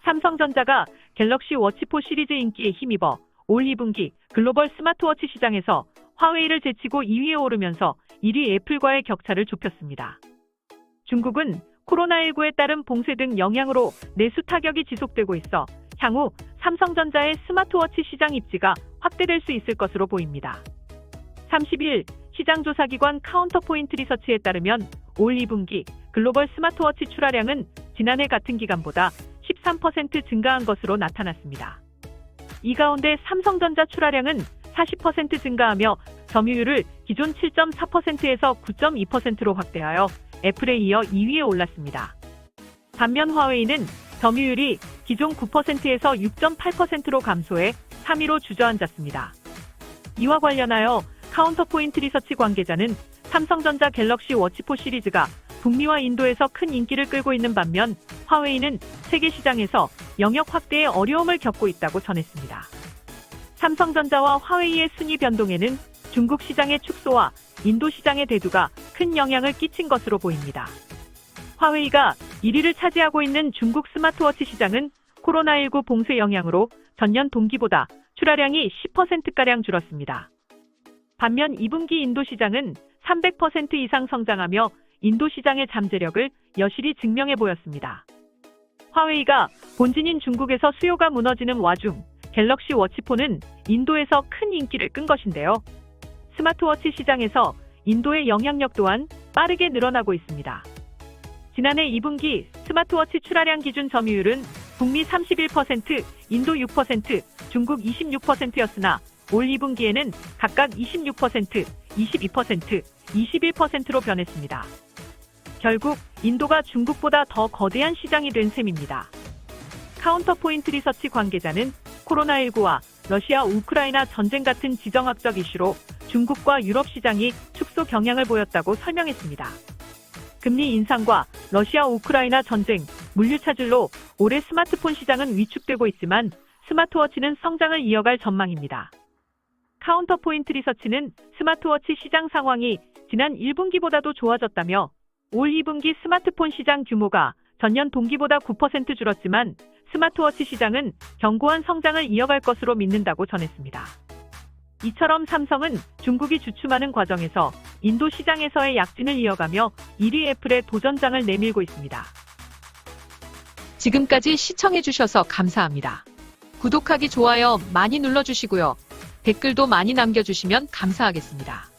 삼성전자가 갤럭시 워치4 시리즈 인기에 힘입어 올 2분기 글로벌 스마트워치 시장에서 화웨이를 제치고 2위에 오르면서 1위 애플과의 격차를 좁혔습니다. 중국은 코로나19에 따른 봉쇄 등 영향으로 내수 타격이 지속되고 있어 향후 삼성전자의 스마트워치 시장 입지가 확대될 수 있을 것으로 보입니다. 30일 시장조사기관 카운터포인트 리서치에 따르면 올 2분기 글로벌 스마트워치 출하량은 지난해 같은 기간보다 13% 증가한 것으로 나타났습니다. 이 가운데 삼성전자 출하량은 40% 증가하며 점유율을 기존 7.4%에서 9.2%로 확대하여 애플에 이어 2위에 올랐습니다. 반면 화웨이는 점유율이 기존 9%에서 6.8%로 감소해 3위로 주저앉았습니다. 이와 관련하여 카운터포인트 리서치 관계자는 삼성전자 갤럭시 워치4 시리즈가 북미와 인도에서 큰 인기를 끌고 있는 반면 화웨이는 세계 시장에서 영역 확대에 어려움을 겪고 있다고 전했습니다. 삼성전자와 화웨이의 순위 변동에는 중국 시장의 축소와 인도 시장의 대두가 큰 영향을 끼친 것으로 보입니다. 화웨이가 1위를 차지하고 있는 중국 스마트워치 시장은 코로나19 봉쇄 영향으로 전년 동기보다 출하량이 10%가량 줄었습니다. 반면 2분기 인도 시장은 300% 이상 성장하며 인도 시장의 잠재력을 여실히 증명해 보였습니다. 화웨이가 본진인 중국에서 수요가 무너지는 와중 갤럭시 워치4는 인도에서 큰 인기를 끈 것인데요. 스마트워치 시장에서 인도의 영향력 또한 빠르게 늘어나고 있습니다. 지난해 2분기 스마트워치 출하량 기준 점유율은 북미 31%, 인도 6%, 중국 26%였으나 올 2분기에는 각각 26%, 22%, 21%로 변했습니다. 결국 인도가 중국보다 더 거대한 시장이 된 셈입니다. 카운터포인트 리서치 관계자는 코로나19와 러시아 우크라이나 전쟁 같은 지정학적 이슈로 중국과 유럽 시장이 축소 경향을 보였다고 설명했습니다. 금리 인상과 러시아 우크라이나 전쟁, 물류 차질로 올해 스마트폰 시장은 위축되고 있지만 스마트워치는 성장을 이어갈 전망입니다. 카운터포인트 리서치는 스마트워치 시장 상황이 지난 1분기보다도 좋아졌다며 올 2분기 스마트폰 시장 규모가 전년 동기보다 9% 줄었지만 스마트워치 시장은 견고한 성장을 이어갈 것으로 믿는다고 전했습니다. 이처럼 삼성은 중국이 주춤하는 과정에서 인도 시장에서의 약진을 이어가며 1위 애플의 도전장을 내밀고 있습니다. 지금까지 시청해주셔서 감사합니다. 구독하기, 좋아요 많이 눌러주시고요. 댓글도 많이 남겨주시면 감사하겠습니다.